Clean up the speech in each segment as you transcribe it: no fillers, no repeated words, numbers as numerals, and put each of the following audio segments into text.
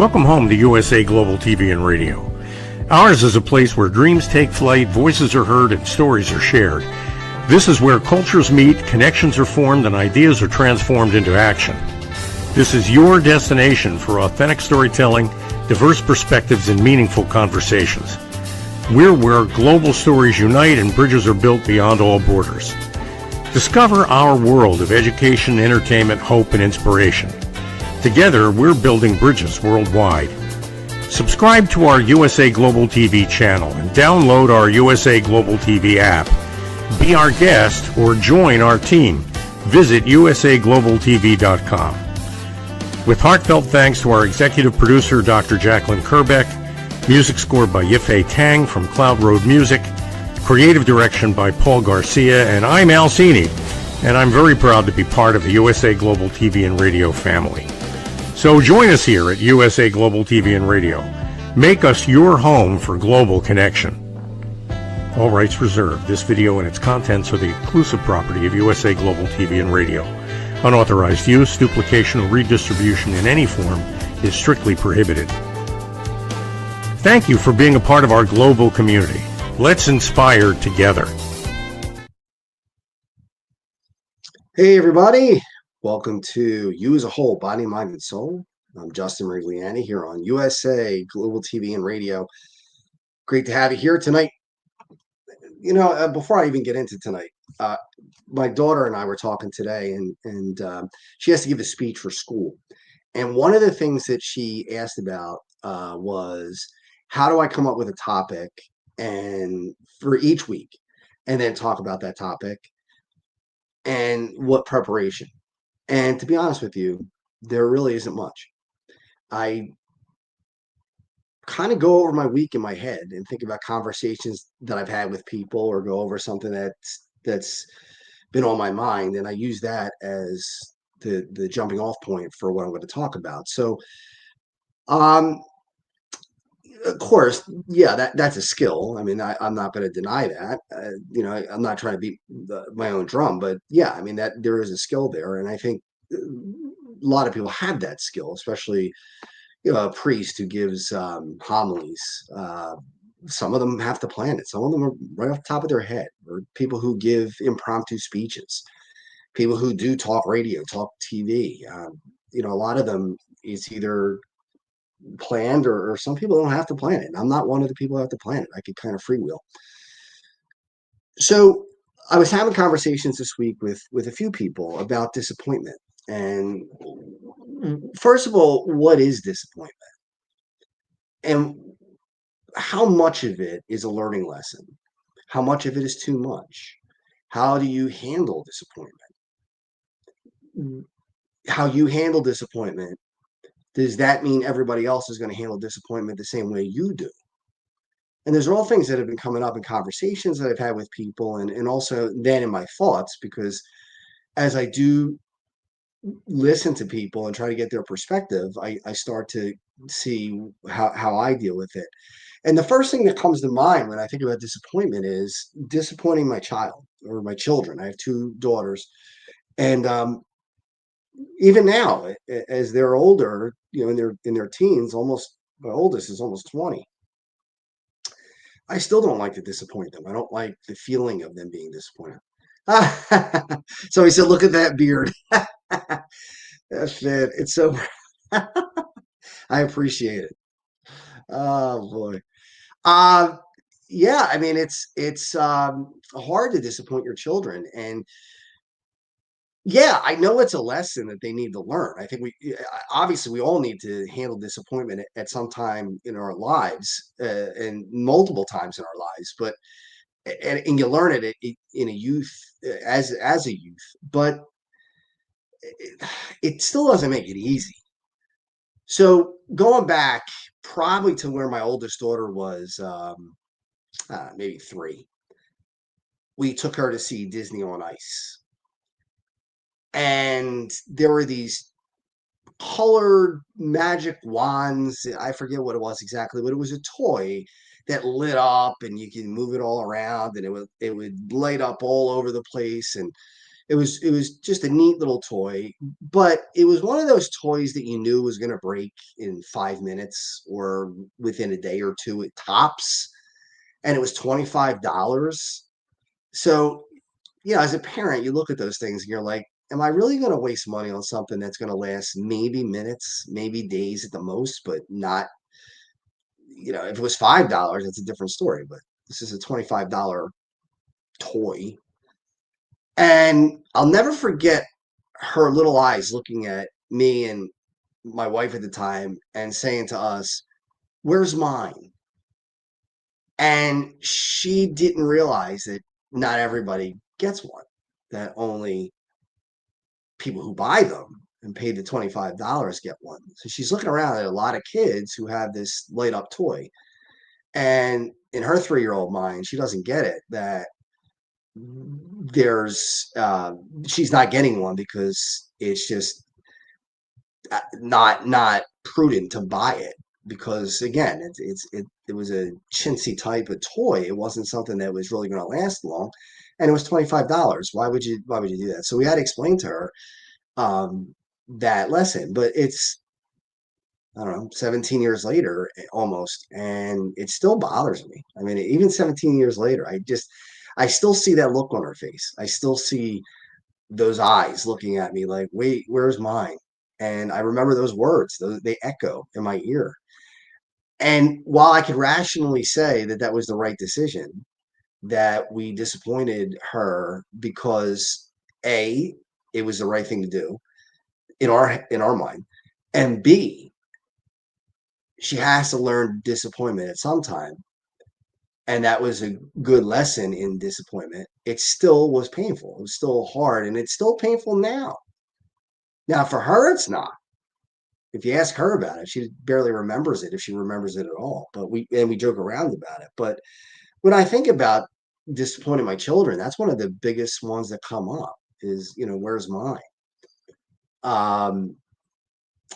Welcome home to USA Global TV and Radio. Ours is a place where dreams take flight, voices are heard, and stories are shared. This is where cultures meet, connections are formed, and ideas are transformed into action. This is your destination for authentic storytelling, diverse perspectives, and meaningful conversations. We're where global stories unite and bridges are built beyond all borders. Discover our world of education, entertainment, hope, and inspiration. Together, we're building bridges worldwide. Subscribe to our USA Global TV channel and download our USA Global TV app. Be our guest or join our team. Visit usaglobaltv.com. With heartfelt thanks to our executive producer, Dr. Jacqueline Kerbeck, music scored by Yifei Tang from Cloud Road Music, creative direction by Paul Garcia, and I'm Al Cini, and I'm very proud to be part of the USA Global TV and Radio family. So join us here at USA Global TV and Radio. Make us your home for global connection. All rights reserved. This video and its contents are the exclusive property of USA Global TV and Radio. Unauthorized use, duplication, or redistribution in any form is strictly prohibited. Thank you for being a part of our global community. Let's inspire together. Hey everybody, welcome to You as a Whole, Body, Mind, and Soul. I'm Justin Mirigliani here on USA Global TV and Radio. Great to have you here tonight. You know, before I even get into tonight, my daughter and I were talking today, and she has to give a speech for school. And one of the things that she asked about was, how do I come up with a topic and for each week, and then talk about that topic and what preparation. And to be honest with you, there really isn't much. I kind of go over my week in my head and think about conversations that I've had with people, or go over something that's been on my mind, and I use that as the jumping off point for what I'm going to talk about. So of course, yeah, that's a skill. I mean, I'm not going to deny that. I'm not trying to beat my own drum, but yeah, I mean, that there is a skill there, and I think a lot of people have that skill, especially a priest who gives homilies. Some of them have to plan it. Some of them are right off the top of their head, or people who give impromptu speeches, people who do talk radio, talk TV. A lot of them, it's either planned, or some people don't have to plan it. I'm not one of the people who have to plan it. I could kind of freewheel. So I was having conversations this week with a few people about disappointment. And first of all, what is disappointment? And how much of it is a learning lesson? How much of it is too much? How do you handle disappointment? How you handle disappointment, does that mean everybody else is going to handle disappointment the same way you do? And there's all things that have been coming up in conversations that I've had with people, and also then in my thoughts, because as I do listen to people and try to get their perspective, I start to see how I deal with it. And the first thing that comes to mind when I think about disappointment is disappointing my child or my children. I have two daughters, and even now, as they're older, in their teens, almost my oldest is almost 20. I still don't like to disappoint them. I don't like the feeling of them being disappointed. So he said, "Look at that beard." That's it. It's so. I appreciate it. Oh boy. Yeah. I mean, it's hard to disappoint your children, and yeah, I know it's a lesson that they need to learn. I think obviously we all need to handle disappointment at some time in our lives, and multiple times in our lives. But and you learn it in a youth, as a youth, but it still doesn't make it easy. So going back probably to where my oldest daughter was, maybe 3, we took her to see Disney on Ice. And there were these colored magic wands. I forget what it was exactly, but it was a toy that lit up, and you can move it all around, and it would light up all over the place. And it was just a neat little toy, but it was one of those toys that you knew was going to break in 5 minutes or within a day or two at tops, and it was $25. So, as a parent, you look at those things and you're like, am I really going to waste money on something that's going to last maybe minutes, maybe days at the most, but not, if it was $5, it's a different story, but this is a $25 toy. And I'll never forget her little eyes looking at me and my wife at the time and saying to us, "Where's mine?" And she didn't realize that not everybody gets one, that only people who buy them and pay the $25 get one. So she's looking around at a lot of kids who have this light up toy. And in her 3-year-old mind, she doesn't get it that she's not getting one because it's just not prudent to buy it, because again it was a chintzy type of toy. It wasn't something that was really going to last long, and it was $25. Why would you do that? So we had to explain to her that lesson, but it's, I don't know, 17 years later almost, and it still bothers me. I mean, even 17 years later, I still see that look on her face. I still see those eyes looking at me like, wait, where's mine? And I remember those words, they echo in my ear. And while I could rationally say that that was the right decision, that we disappointed her because A, it was the right thing to do in our mind, and B, she has to learn disappointment at some time. And that was a good lesson in disappointment. It still was painful. It was still hard, and it's still painful now. Now, for her, it's not. If you ask her about it, she barely remembers it, if she remembers it at all. But we joke around about it. But when I think about disappointing my children, that's one of the biggest ones that come up is, where's mine? Um,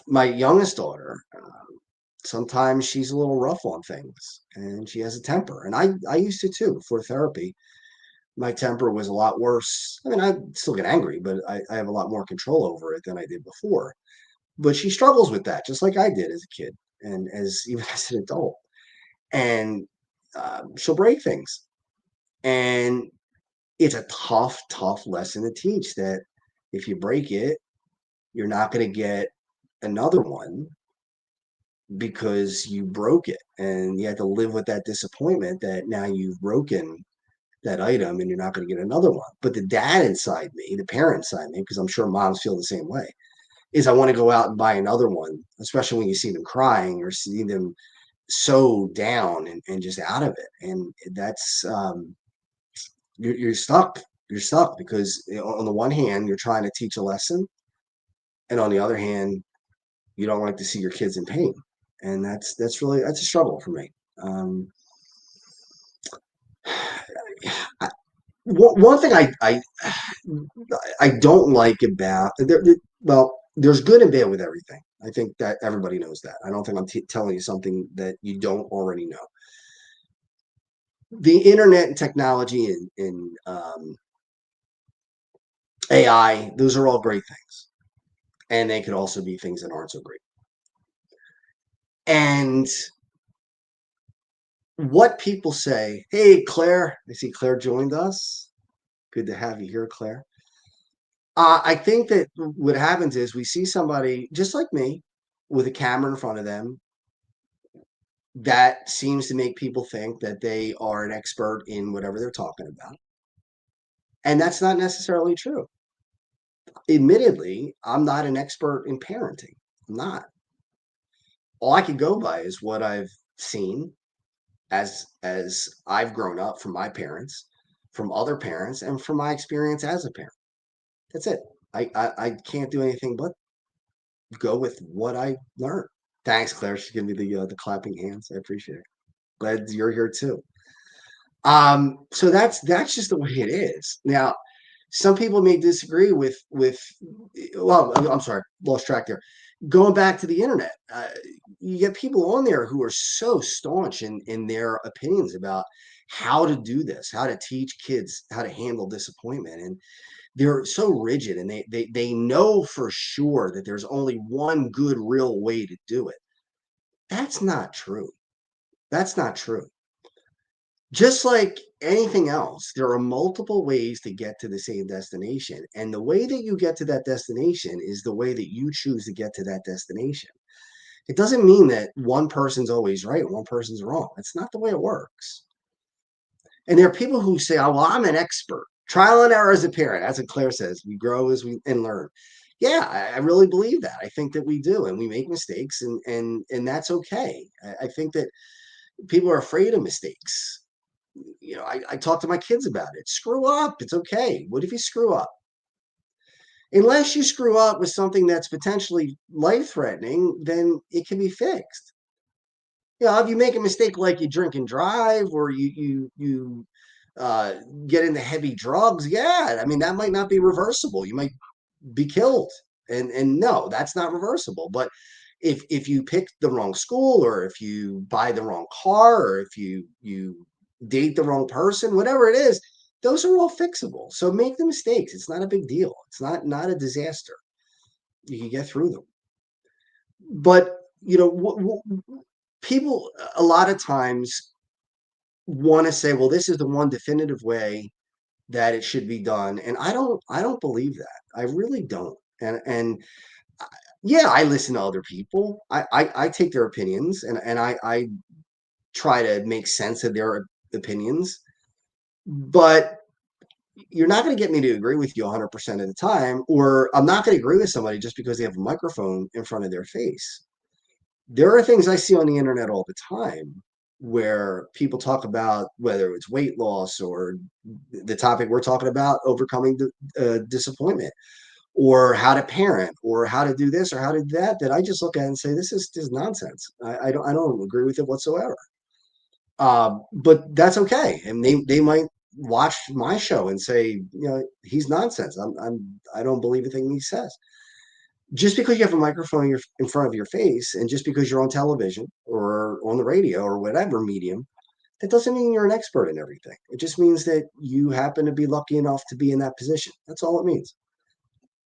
my youngest daughter, sometimes she's a little rough on things and she has a temper. And I used to too before therapy. My temper was a lot worse. I mean, I still get angry, but I have a lot more control over it than I did before. But she struggles with that, just like I did as a kid and as even as an adult. And she'll break things. And it's a tough, tough lesson to teach that if you break it, you're not going to get another one because you broke it. And you have to live with that disappointment that now you've broken that item and you're not going to get another one. But the dad inside me, the parent inside me, because I'm sure moms feel the same way, is I want to go out and buy another one, especially when you see them crying or see them so down and just out of it. And that's, you're stuck. You're stuck because on the one hand, you're trying to teach a lesson. And on the other hand, you don't like to see your kids in pain. And that's a struggle for me. I, one thing I don't like about well, there's good and bad with everything. I think that everybody knows that. I don't think I'm telling you something that you don't already know. The internet and technology and AI, those are all great things, and they could also be things that aren't so great. And what people say, hey, Claire, I see Claire joined us. Good to have you here, Claire. I think that what happens is we see somebody just like me with a camera in front of them that seems to make people think that they are an expert in whatever they're talking about. And that's not necessarily true. Admittedly, I'm not an expert in parenting. I'm not. All I can go by is what I've seen as I've grown up from my parents, from other parents, and from my experience as a parent. That's it. I can't do anything but go with what I learned. Thanks, Claire. She's giving me the clapping hands. I appreciate it. Glad you're here too. So that's just the way it is. Now, some people may disagree with. Well, I'm sorry, lost track there. Going back to the internet, you get people on there who are so staunch in their opinions about how to do this, how to teach kids how to handle disappointment, and they're so rigid, and they know for sure that there's only one good real way to do it. That's not true. That's not true. Just like anything else, there are multiple ways to get to the same destination. And the way that you get to that destination is the way that you choose to get to that destination. It doesn't mean that one person's always right and one person's wrong. That's not the way it works. And there are people who say, oh, well, I'm an expert. Trial and error as a parent. As Claire says, we grow as we and learn. Yeah, I really believe that. I think that we do, and we make mistakes, and that's okay. I think that people are afraid of mistakes. I talk to my kids about it. Screw up. It's okay. What if you screw up? Unless you screw up with something that's potentially life threatening, then it can be fixed. If you make a mistake like you drink and drive, or you uh, get into heavy drugs, yeah, I mean that might not be reversible. You might be killed, and no, that's not reversible. But if you pick the wrong school, or if you buy the wrong car, or if you date the wrong person, whatever it is, those are all fixable. So make the mistakes. It's not a big deal. It's not a disaster. You can get through them. But people a lot of times want to say, well, this is the one definitive way that it should be done, and I don't believe that. I really don't. And yeah, I listen to other people. I take their opinions, and I try to make sense of their opinions, but you're not going to get me to agree with you 100% of the time, or I'm not going to agree with somebody just because they have a microphone in front of their face. There are things I see on the internet all the time where people talk about whether it's weight loss, or the topic we're talking about, overcoming disappointment, or how to parent, or how to do this, or how to do that, that I just look at and say, this is just nonsense. I don't agree with it whatsoever. But that's okay. And they might watch my show and say, he's nonsense. I don't believe a thing he says. Just because you have a microphone in front of your face, and just because you're on television or on the radio or whatever medium, that doesn't mean you're an expert in everything. It just means that you happen to be lucky enough to be in that position. That's all it means.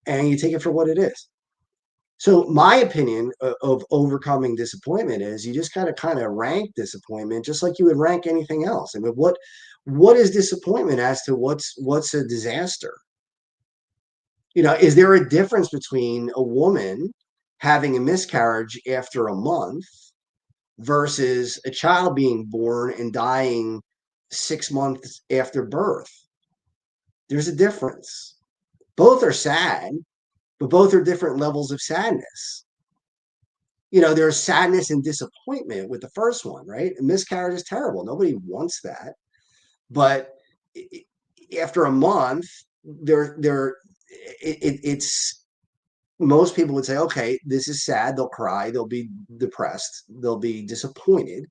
And you take it for what it is. So my opinion of overcoming disappointment is you just kind of rank disappointment just like you would rank anything else. I mean, what is disappointment as to what's a disaster? Is there a difference between a woman having a miscarriage after a month versus a child being born and dying 6 months after birth? There's a difference. Both are sad, but both are different levels of sadness. There's sadness and disappointment with the first one, right? A miscarriage is terrible. Nobody wants that. But after a month, it's most people would say, okay, this is sad. They'll cry. They'll be depressed. They'll be disappointed,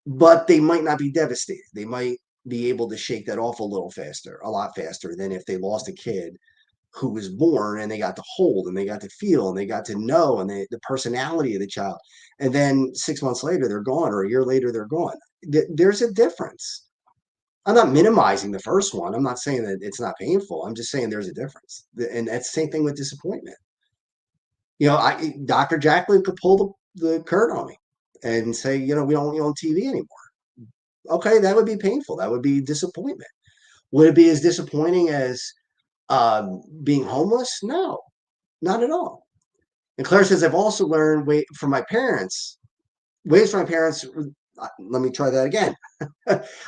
but they might not be devastated. They might be able to shake that off a lot faster than if they lost a kid who was born, and they got to hold, and they got to feel, and they got to know, and the personality of the child. And then 6 months later, they're gone, or a year later, they're gone. There's a difference. I'm not minimizing the first one. I'm not saying that it's not painful. I'm just saying there's a difference. And that's the same thing with disappointment. Dr. Jacqueline could pull the curtain on me and say, we don't want you on TV anymore. Okay, that would be painful. That would be disappointment. Would it be as disappointing as being homeless? No, not at all. And Claire says, I've also learned ways from my parents. Let me try that again.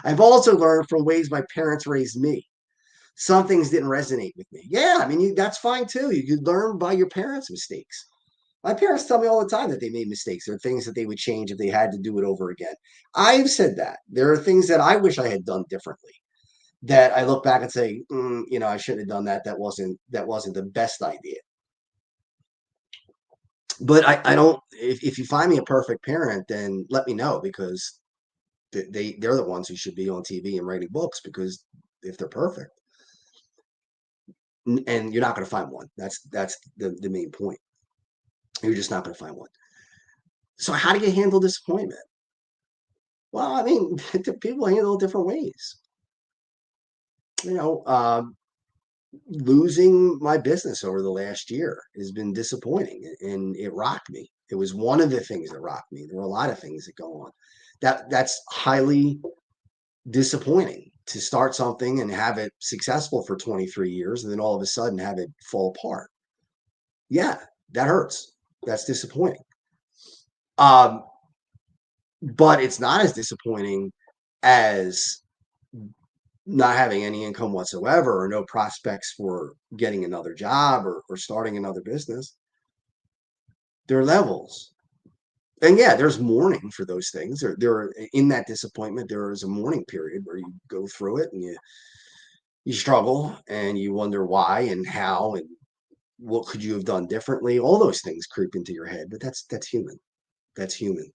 I've also learned from ways my parents raised me. Some things didn't resonate with me. Yeah, I mean, that's fine too. You could learn by your parents' mistakes. My parents tell me all the time that they made mistakes. There are things that they would change if they had to do it over again. I've said that. There are things that I wish I had done differently, that I look back and say, I shouldn't have done that. That wasn't the best idea. But I don't. If you find me a perfect parent, then let me know, because they're the ones who should be on TV and writing books, because if they're perfect, and you're not going to find one. That's the main point. You're just not going to find one. So how do you handle disappointment? Well, I mean, people handle it different ways. You know, losing my business over the last year has been disappointing, and it rocked me. It was one of the things that rocked me. There were a lot of things that go on. That's highly disappointing, to start something and have it successful for 23 years and then all of a sudden have it fall apart. Yeah, that hurts. That's disappointing. Um, but it's not as disappointing as not having any income whatsoever, or no prospects for getting another job, or starting another business. There are levels. And yeah, there's mourning for those things. There are, in that disappointment, there is a mourning period where you go through it and you struggle and you wonder why and how and what could you have done differently. All those things creep into your head, but that's human. That's human.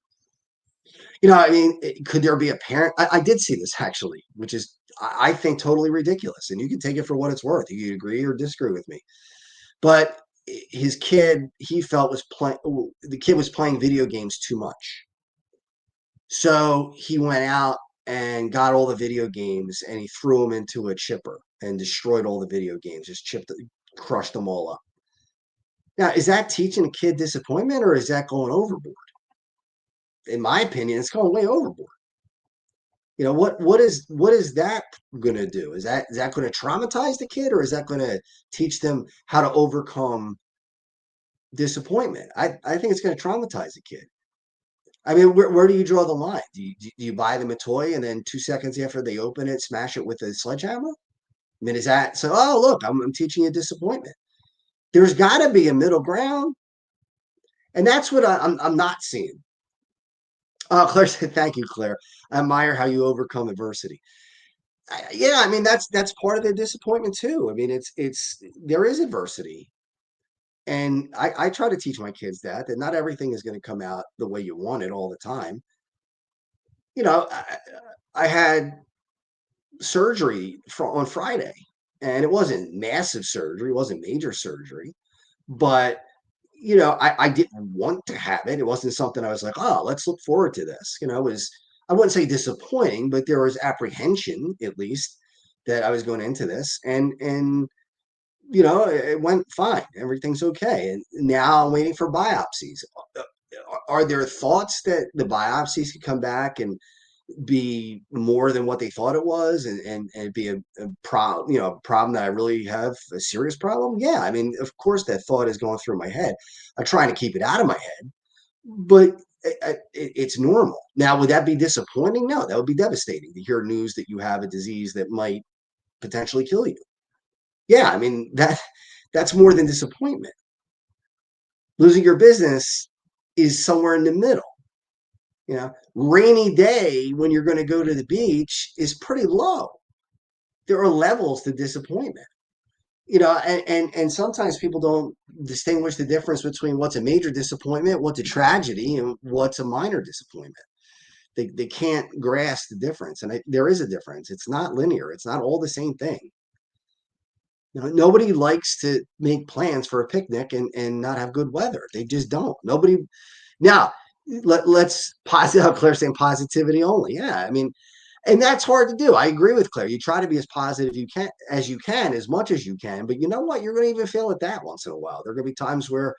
I mean, could there be a parent? I did see this actually, which is, I think, totally ridiculous. And you can take it for what it's worth. You can agree or disagree with me. But his kid, he felt, was playing. The kid was playing video games too much, so he went out and got all the video games and he threw them into a chipper and destroyed all the video games. Just crushed them all up. Now, is that teaching a kid disappointment, or is that going overboard? In my opinion, it's going way overboard. What is that going to do? Is that going to traumatize the kid, or is that going to teach them how to overcome disappointment? I think it's going to traumatize the kid. I mean, where do you draw the line? Do you buy them a toy and then 2 seconds after they open it, smash it with a sledgehammer? I mean, is that so? Oh, look, I'm teaching you disappointment. There's got to be a middle ground, and that's what I'm not seeing. Claire said, "Thank you, Claire. I admire how you overcome adversity." Yeah, I mean, that's part of the disappointment too. I mean, it's there is adversity, and I try to teach my kids that not everything is going to come out the way you want it all the time. I had surgery on Friday, and it wasn't massive surgery, it wasn't major surgery, but I didn't want to have it. It wasn't something I was like, oh, let's look forward to this. It was, I wouldn't say disappointing, but there was apprehension, at least, that I was going into this, and it went fine. Everything's okay, and now I'm waiting for biopsies. Are there thoughts that the biopsies could come back and be more than what they thought it was, and be a problem that I really have a serious problem? Yeah, I mean, of course that thought is going through my head. I'm trying to keep it out of my head, but it's normal. Now, would that be disappointing? No, that would be devastating to hear news that you have a disease that might potentially kill you. Yeah, I mean, that's more than disappointment. Losing your business is somewhere in the middle. Rainy day when you're going to go to the beach is pretty low. There are levels to disappointment. And sometimes people don't distinguish the difference between what's a major disappointment, what's a tragedy, and what's a minor disappointment. They can't grasp the difference, and there is a difference. It's not linear. It's not all the same thing. Nobody likes to make plans for a picnic and not have good weather. They just don't. Nobody. Now, let's positive. Claire saying positivity only. Yeah, I mean, and that's hard to do. I agree with Claire. You try to be as positive you can, as much as you can. But you know what? You're going to even fail at that once in a while. There are going to be times where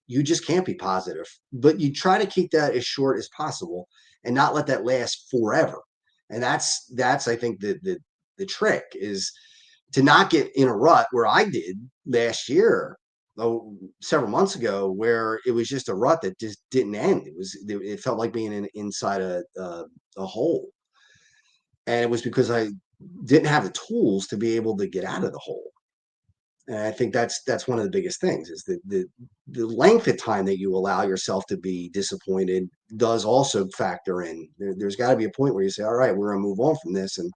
you just can't be positive. But you try to keep that as short as possible and not let that last forever. And that's I think the trick is to not get in a rut where I did last year, several months ago, where it was just a rut that just didn't end. It felt like being inside a hole, and it was because I didn't have the tools to be able to get out of the hole. And I think that's one of the biggest things is the length of time that you allow yourself to be disappointed does also factor in. There's got to be a point where you say, all right, we're going to move on from this and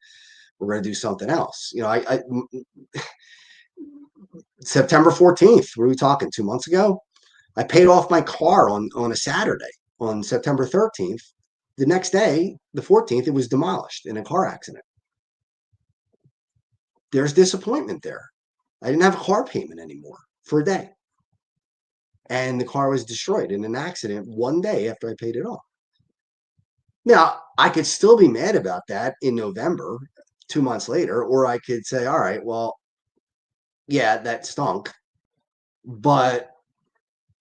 we're going to do something else. September 14th, what are we talking, 2 months ago? I paid off my car on a Saturday. On September 13th, the next day, the 14th, it was demolished in a car accident. There's disappointment there. I didn't have a car payment anymore for a day. And the car was destroyed in an accident one day after I paid it off. Now, I could still be mad about that in November, 2 months later, or I could say, all right, well, yeah, that stunk. But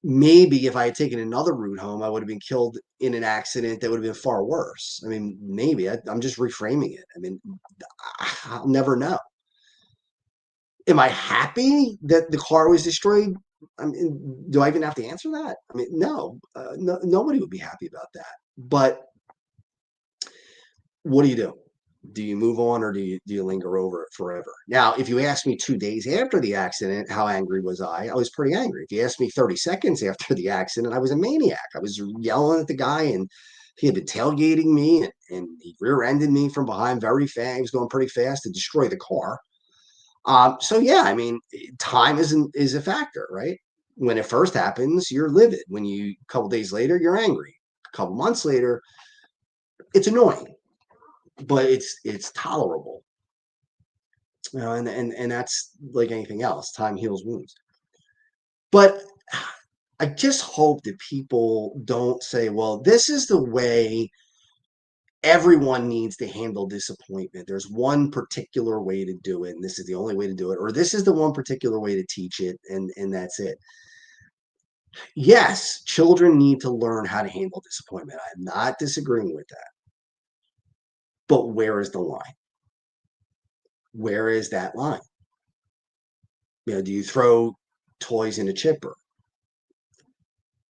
maybe if I had taken another route home, I would have been killed in an accident that would have been far worse. I mean, maybe I'm just reframing it. I mean, I'll never know. Am I happy that the car was destroyed? I mean, do I even have to answer that? I mean, no, nobody would be happy about that. But what do you do? Do you move on, or do you linger over it forever? Now, if you ask me 2 days after the accident, how angry was I? I was pretty angry. If you asked me 30 seconds after the accident, I was a maniac. I was yelling at the guy, and he had been tailgating me, and he rear-ended me from behind very fast. He was going pretty fast to destroy the car. So yeah, I mean, time is a factor, right? When it first happens, you're livid. When you a couple days later, you're angry. A couple months later, it's annoying, but it's tolerable. You know, and that's like anything else. Time heals wounds. But I just hope that people don't say, well, this is the way everyone needs to handle disappointment. There's one particular way to do it, and this is the only way to do it, or this is the one particular way to teach it, and that's it. Yes, children need to learn how to handle disappointment. I'm not disagreeing with that. But where is the line? Where is that line? Do you throw toys in a chipper?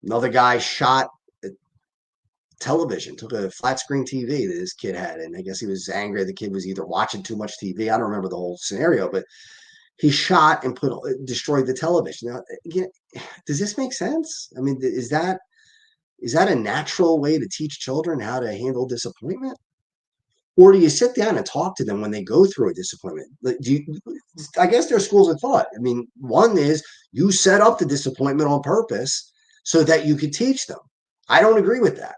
Another guy shot a television, took a flat screen TV that this kid had, and I guess he was angry. The kid was either watching too much TV. I don't remember the whole scenario, but he shot and destroyed the television. Now, does this make sense? I mean, is that a natural way to teach children how to handle disappointment? Or do you sit down and talk to them when they go through a disappointment? I guess there are schools of thought. I mean, one is you set up the disappointment on purpose so that you could teach them. I don't agree with that.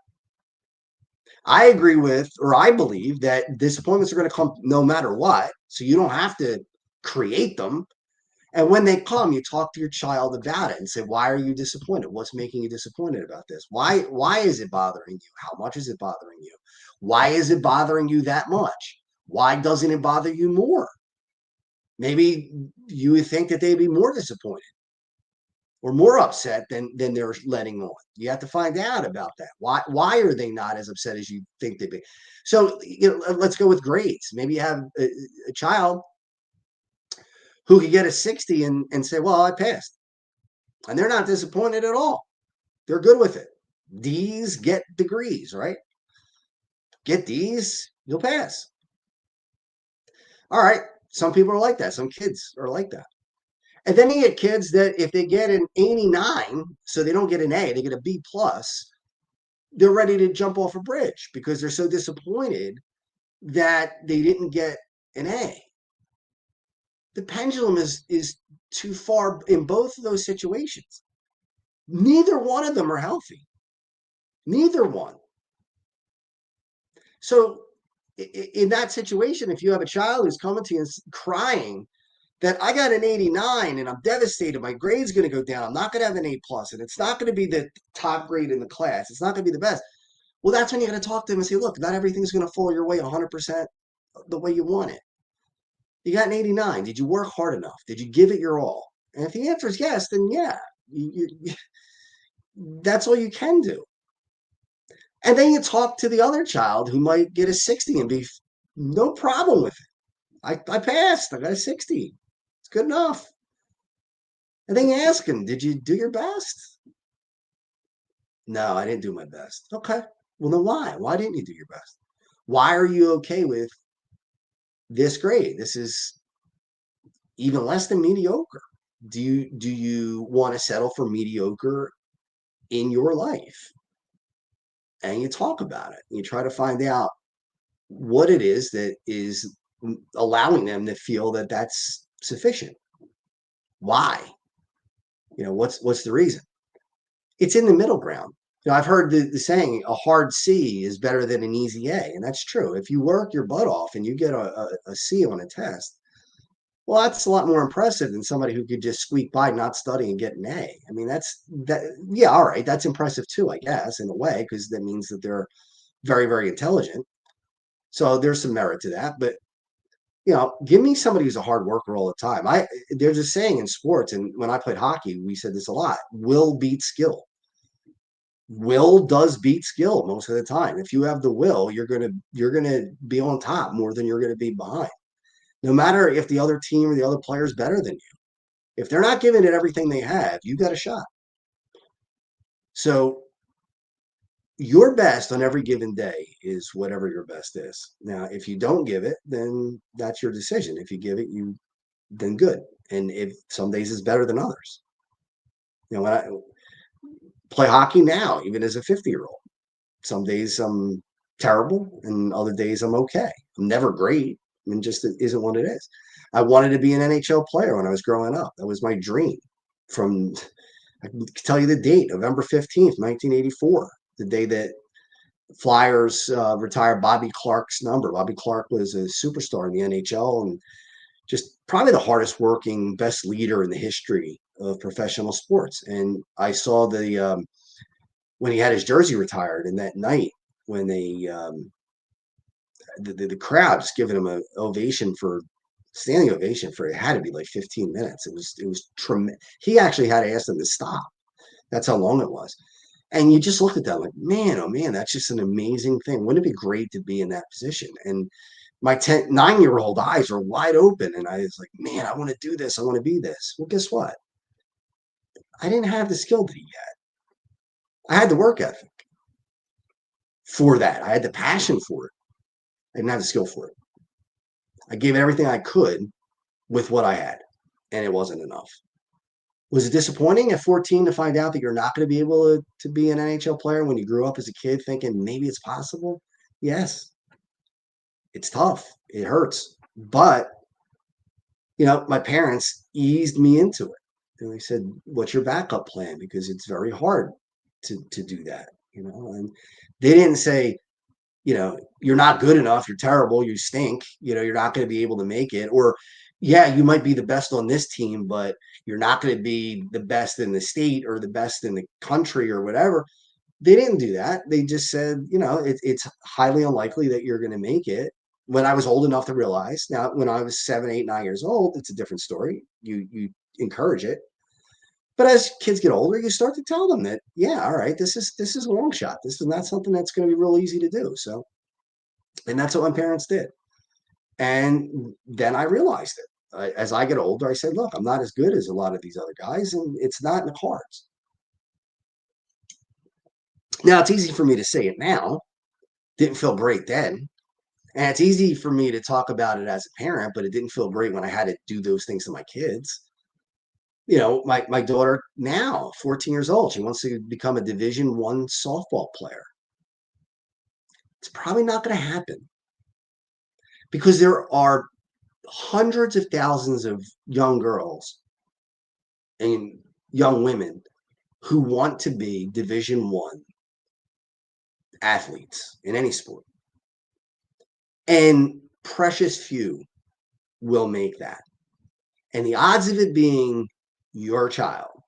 I agree with, or I believe that disappointments are going to come no matter what. So you don't have to create them. And when they come, you talk to your child about it and say, why are you disappointed? What's making you disappointed about this? Why is it bothering you? How much is it bothering you? Why is it bothering you that much? Why doesn't it bother you more? Maybe you would think that they'd be more disappointed or more upset than they're letting on. You have to find out about that. Why are they not as upset as you think they'd be? So let's go with grades. Maybe you have a child who could get a 60 and say, well, I passed. And they're not disappointed at all. They're good with it. D's get degrees, right? Get D's, you'll pass. All right. Some people are like that. Some kids are like that. And then you get kids that if they get an 89, so they don't get an A, they get a B plus, they're ready to jump off a bridge because they're so disappointed that they didn't get an A. The pendulum is too far in both of those situations. Neither one of them are healthy. Neither one. So in that situation, if you have a child who's coming to you and crying that I got an 89 and I'm devastated, my grade's going to go down, I'm not going to have an A plus, and it's not going to be the top grade in the class, it's not going to be the best. Well, that's when you got to talk to them and say, look, not everything's going to fall your way 100% the way you want it. You got an 89. Did you work hard enough? Did you give it your all? And if the answer is yes, then yeah, that's all you can do. And then you talk to the other child who might get a 60 and be no problem with it. I passed. I got a 60. It's good enough. And then you ask him, did you do your best? No, I didn't do my best. Okay. Well, then why? Why didn't you do your best? Why are you okay with this grade? This is even less than mediocre. Do you want to settle for mediocre in your life? And you talk about it. You try to find out what it is that is allowing them to feel that that's sufficient. Why? What's the reason? It's in the middle ground. I've heard the saying, a hard C is better than an easy A. And that's true. If you work your butt off and you get a C on a test, well, that's a lot more impressive than somebody who could just squeak by, not study, and get an A. I mean, yeah, all right. That's impressive too, I guess, in a way, because that means that they're very, very intelligent. So there's some merit to that. But give me somebody who's a hard worker all the time. There's a saying in sports, and when I played hockey, we said this a lot: will beats skill. Will does beat skill most of the time. If you have the will, you're gonna be on top more than you're gonna be behind. No matter if the other team or the other player is better than you. If they're not giving it everything they have, you got a shot. So your best on every given day is whatever your best is. Now, if you don't give it, then that's your decision. If you give it, then good. And if some days is better than others. When I play hockey now, even as a 50-year-old, some days I'm terrible and other days I'm okay. I'm never great. I mean, just it isn't what it is. I wanted to be an NHL player when I was growing up. That was my dream. From I can tell you the date, November 15th, 1984, the day that Flyers retired Bobby Clark's number. Bobby Clark was a superstar in the NHL and just probably the hardest working, best leader in the history of professional sports. And I saw when he had his jersey retired, and that night when the crowd just giving him a standing ovation for, it had to be like 15 minutes. It was tremendous. He actually had to ask them to stop. That's how long it was. And you just look at that like, man, oh man, that's just an amazing thing. Wouldn't it be great to be in that position? And my 9-year-old eyes are wide open. And I was like, man, I want to do this. I want to be this. Well, guess what? I didn't have the skill to do yet. I had the work ethic for that. I had the passion for it. I didn't have the skill for it. I gave it everything I could with what I had, and it wasn't enough. Was it disappointing at 14 to find out that you're not going to be able to be an NHL player when you grew up as a kid thinking maybe it's possible? Yes. It's tough. It hurts. But, my parents eased me into it. And they said, what's your backup plan? Because it's very hard to do that, and they didn't say, you're not good enough, you're terrible, you stink, you're not going to be able to make it. Or, yeah, you might be the best on this team, but you're not going to be the best in the state or the best in the country or whatever. They didn't do that. They just said, it's highly unlikely that you're going to make it. When I was old enough to realize, now when I was 7, 8, 9 years old, it's a different story. You encourage it. But as kids get older, you start to tell them that, yeah, all right, this is a long shot. This is not something that's going to be real easy to do. So, and that's what my parents did. And then I realized it. As I get older, I said, look, I'm not as good as a lot of these other guys, and it's not in the cards. Now, it's easy for me to say it now. Didn't feel great then. And it's easy for me to talk about it as a parent, but it didn't feel great when I had to do those things to my kids. My daughter now, 14 years old, she wants to become a Division I softball player. It's probably not going to happen because there are hundreds of thousands of young girls and young women who want to be Division I athletes in any sport. And precious few will make that. And the odds of it being your child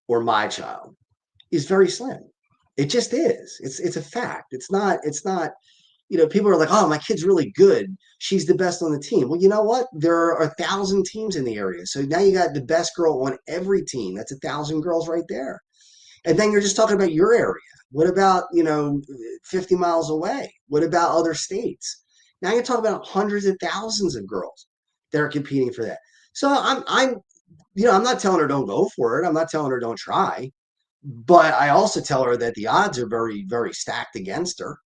or my child is very slim. It just is. It's a fact. It's not, people are like, oh, my kid's really good. She's the best on the team. Well, you know what? There are 1,000 teams in the area. So now you got the best girl on every team. That's 1,000 girls right there. And then you're just talking about your area. What about, 50 miles away? What about other states? Now you're talking about hundreds of thousands of girls that are competing for that. So I'm not telling her don't go for it. I'm not telling her don't try. But I also tell her that the odds are very, very stacked against her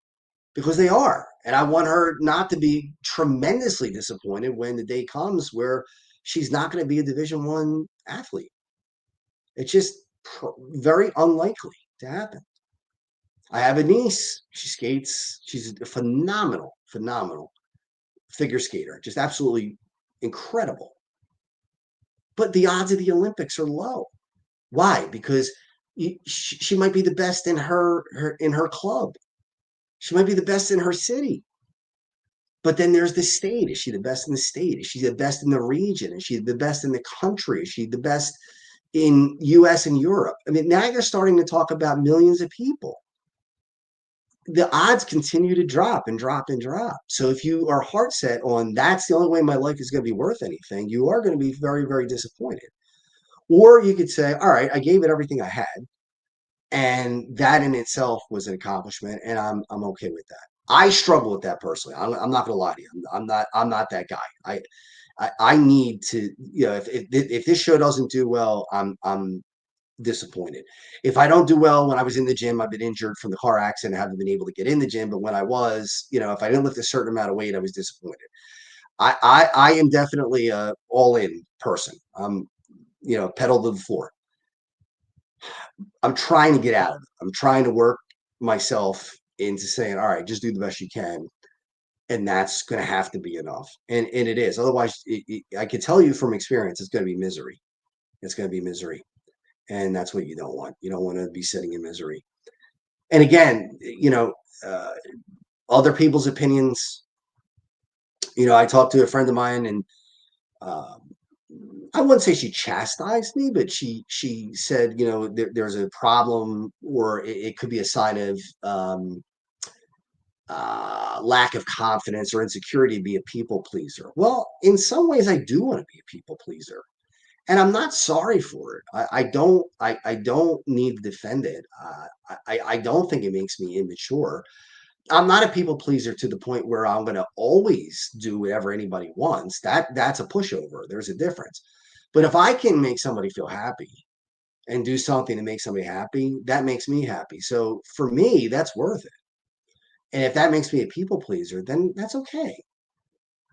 because they are. And I want her not to be tremendously disappointed when the day comes where she's not going to be a Division I athlete. It's just very unlikely to happen. I have a niece. She skates. She's a phenomenal figure skater. Just absolutely incredible. But the odds of the Olympics are low. Why? Because she might be the best in her club. She might be the best in her city. But then there's the state. Is she the best in the state? Is she the best in the region? Is she the best in the country? Is she the best in US and Europe? I mean, now you're starting to talk about millions of people. the odds continue to drop and drop and drop. So if you are heart set on that's the only way my life is going to be worth anything, you are going to be very, very disappointed. Or you could say, all right, I gave it everything I had. And that in itself was an accomplishment, and I'm okay with that. I struggle with that personally. I'm not gonna lie to you. I'm not that guy. I need to, if this show doesn't do well, I'm disappointed. If I don't do well when I was in the gym, I've been injured from the car accident, I haven't been able to get in the gym. But when I was, if I didn't lift a certain amount of weight, I was disappointed. I am definitely a all in person. I'm, pedal to the floor. I'm trying to get out of it. I'm trying to work myself into saying, all right, just do the best you can. And that's going to have to be enough. And it is. Otherwise, I can tell you from experience, it's going to be misery. It's going to be misery. And that's what you don't want. You don't want to be sitting in misery. And again, other people's opinions. I talked to a friend of mine, and uh, I wouldn't say she chastised me, but she said, there's a problem, or it could be a sign of lack of confidence or insecurity to be a people pleaser. Well, in some ways, I do want to be a people pleaser, and I'm not sorry for it. I don't need to defend it. I don't think it makes me immature. I'm not a people pleaser to the point where I'm going to always do whatever anybody wants. That's a pushover. There's a difference. But if I can make somebody feel happy and do something to make somebody happy, that makes me happy. So for me, that's worth it. And if that makes me a people pleaser, then that's okay.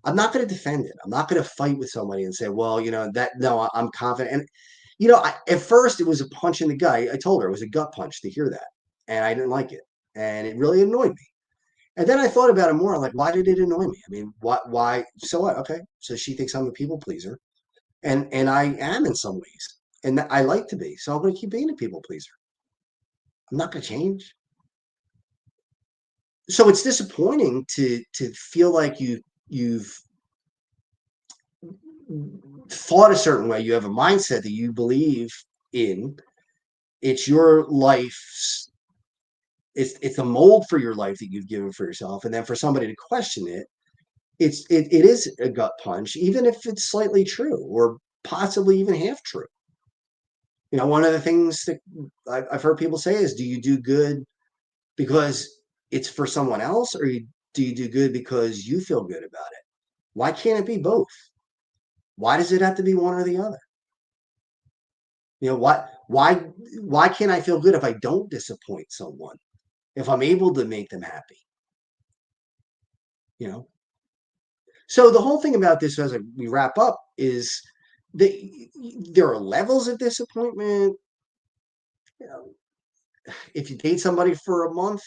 I'm not going to defend it. I'm not going to fight with somebody and say, well, no, I'm confident. And, at first it was a punch in the gut. I told her it was a gut punch to hear that. And I didn't like it. And it really annoyed me. And then I thought about it more. I'm like, why did it annoy me? I mean, why? So what? Okay. So she thinks I'm a people pleaser. And I am in some ways. And I like to be. So I'm going to keep being a people pleaser. I'm not going to change. So it's disappointing to feel like you've thought a certain way. You have a mindset that you believe in. It's your life's. It's a mold for your life that you've given for yourself, and then for somebody to question it, it is a gut punch, even if it's slightly true or possibly even half true. One of the things that I've heard people say is, do you do good because it's for someone else, or do you do good because you feel good about it? Why can't it be both? Why does it have to be one or the other? Why can't I feel good if I don't disappoint someone? If I'm able to make them happy? So the whole thing about this, as we wrap up, is that there are levels of disappointment. If you date somebody for a month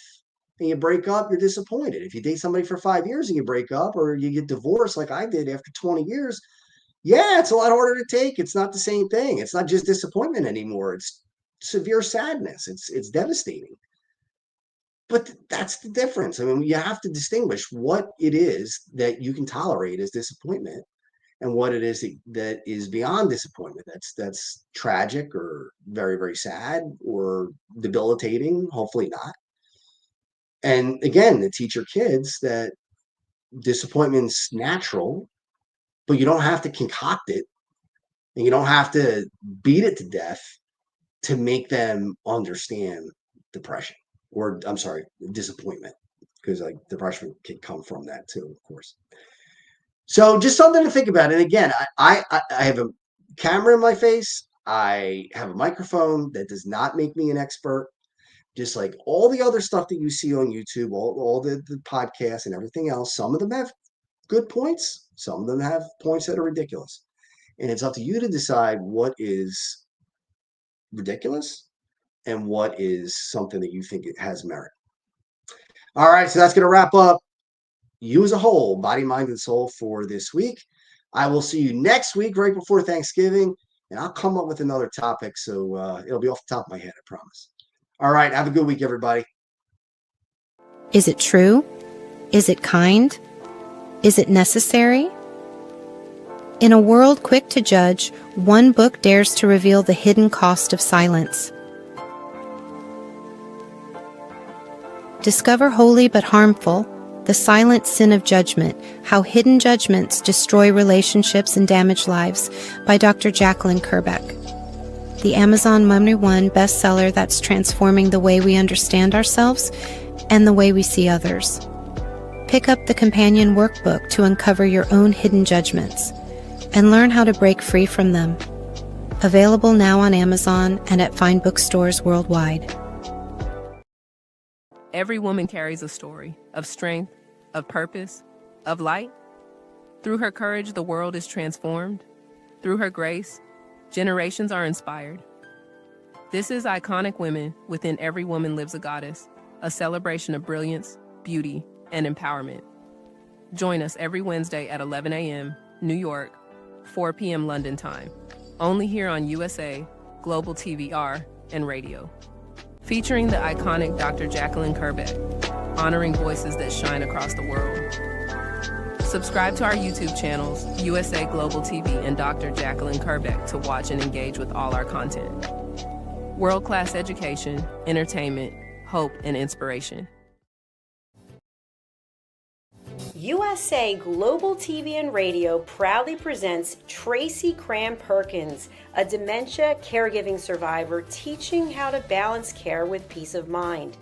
and you break up, you're disappointed. If you date somebody for 5 years and you break up, or you get divorced like I did after 20 years, yeah, it's a lot harder to take. It's not the same thing. It's not just disappointment anymore. It's severe sadness. It's devastating. But that's the difference. I mean, you have to distinguish what it is that you can tolerate as disappointment and what it is that is beyond disappointment. That's tragic or very, very sad or debilitating. Hopefully not. And again, to teach your kids that disappointment's natural, but you don't have to concoct it, and you don't have to beat it to death to make them understand depression, or I'm sorry, disappointment, because like depression can come from that too, of course. So just something to think about. And again, I have a camera in my face. I have a microphone. That does not make me an expert. Just like all the other stuff that you see on YouTube, all the podcasts and everything else, some of them have good points. Some of them have points that are ridiculous. And it's up to you to decide what is ridiculous and what is something that you think it has merit. All right, so that's going to wrap up you as a whole, body, mind, and soul, for this week. I will see you next week, right before Thanksgiving, and I'll come up with another topic. So it'll be off the top of my head, I promise. All right, have a good week, everybody. Is it true? Is it kind? Is it necessary? In a world quick to judge, one book dares to reveal the hidden cost of silence. Discover Holy but Harmful: The Silent Sin of Judgment, How Hidden Judgments Destroy Relationships and Damage Lives by Dr. Jacqueline Kerbeck. The Amazon #1 bestseller that's transforming the way we understand ourselves and the way we see others. Pick up the companion workbook to uncover your own hidden judgments and learn how to break free from them. Available now on Amazon and at fine bookstores worldwide. Every woman carries a story of strength, of purpose, of light. Through her courage, the world is transformed. Through her grace, generations are inspired. This is Iconic Women. Within Every Woman Lives a Goddess, a celebration of brilliance, beauty, and empowerment. Join us every Wednesday at 11 a.m. New York, 4 p.m. London time. Only here on USA, Global TVR, and radio. Featuring the iconic Dr. Jacqueline Kerbeck, honoring voices that shine across the world. Subscribe to our YouTube channels, USA Global TV and Dr. Jacqueline Kerbeck, to watch and engage with all our content. World-class education, entertainment, hope, and inspiration. USA Global TV and Radio proudly presents Tracy Cram Perkins, a dementia caregiving survivor teaching how to balance care with peace of mind.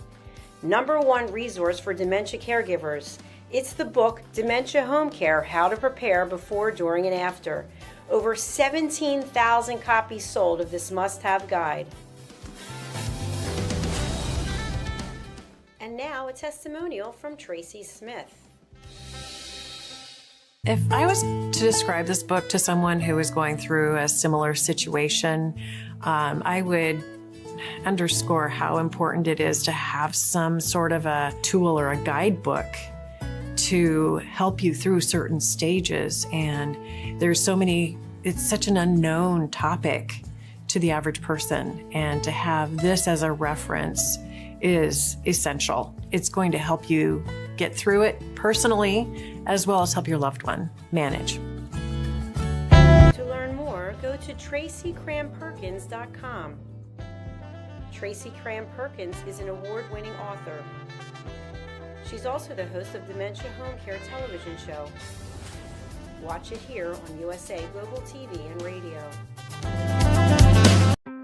#1 resource for dementia caregivers. It's the book Dementia Home Care: How to Prepare Before, During, and After. Over 17,000 copies sold of this must-have guide. And now a testimonial from Tracy Smith. If I was to describe this book to someone who is going through a similar situation, I would underscore how important it is to have some sort of a tool or a guidebook to help you through certain stages. And there's so many, it's such an unknown topic to the average person. And to have this as a reference is essential. It's going to help you get through it personally, as well as help your loved one manage. To learn more, go to TracyCramPerkins.com. Tracy Cram Perkins is an award-winning author. She's also the host of Dementia Home Care television show. Watch it here on USA Global TV and Radio.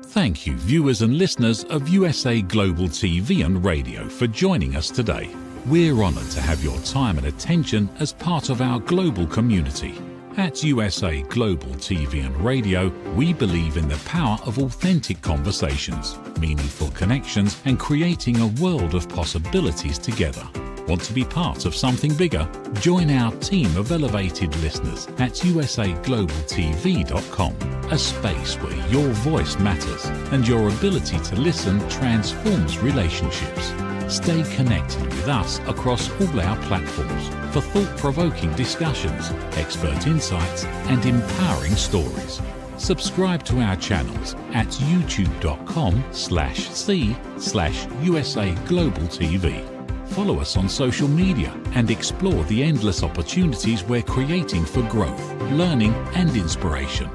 Thank you, viewers and listeners of USA Global TV and Radio, for joining us today. We're honoured to have your time and attention as part of our global community. At USA Global TV and Radio, we believe in the power of authentic conversations, meaningful connections, and creating a world of possibilities together. Want to be part of something bigger? Join our team of elevated listeners at usaglobaltv.com, a space where your voice matters and your ability to listen transforms relationships. Stay connected with us across all our platforms for thought-provoking discussions, expert insights, and empowering stories. Subscribe to our channels at youtube.com/c/USA Global TV. Follow us on social media and explore the endless opportunities we're creating for growth, learning, and inspiration.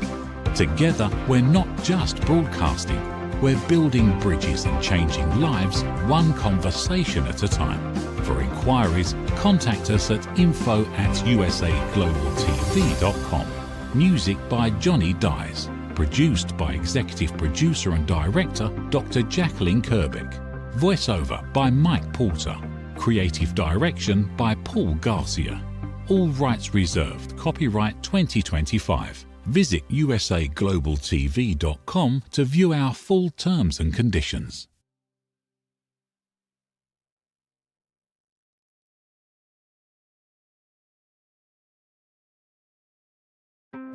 Together, we're not just broadcasting. We're building bridges and changing lives, one conversation at a time. For inquiries, contact us at info@usaglobaltv.com. Music by Johnny Dyes. Produced by Executive Producer and Director Dr. Jacqueline Kerbeck. Voiceover by Mike Porter. Creative Direction by Paul Garcia. All rights reserved. Copyright 2025. Visit usaglobaltv.com to view our full terms and conditions.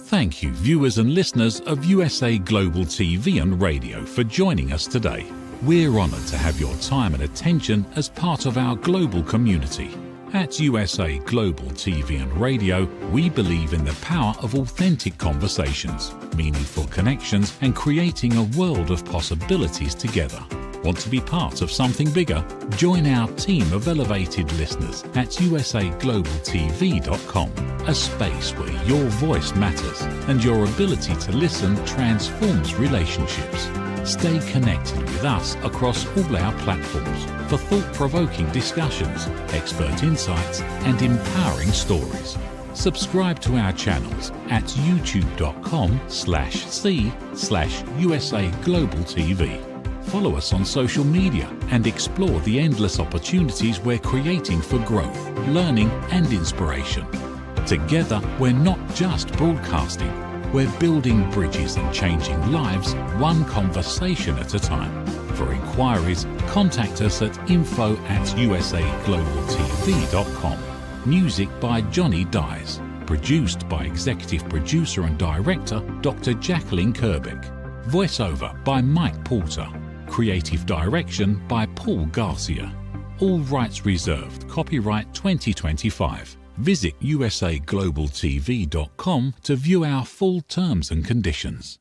Thank you, viewers and listeners of USA Global TV and Radio, for joining us today. We're honoured to have your time and attention as part of our global community. At USA Global TV and Radio, we believe in the power of authentic conversations, meaningful connections, and creating a world of possibilities together. Want to be part of something bigger? Join our team of elevated listeners at usaglobaltv.com, a space where your voice matters and your ability to listen transforms relationships. Stay connected with us across all our platforms for thought-provoking discussions, expert insights and empowering stories. Subscribe to our channels at youtube.com/c/USA Global TV. Follow us on social media and explore the endless opportunities we're creating for growth, learning and inspiration. Together, we're not just broadcasting, we're building bridges and changing lives one conversation at a time. For inquiries, contact us at info@usaglobaltv.com. Music by Johnny Dyes. Produced by Executive Producer and Director Dr. Jacqueline Kerbeck. Voiceover by Mike Porter. Creative Direction by Paul Garcia. All rights reserved. Copyright 2025. Visit usaglobaltv.com to view our full terms and conditions.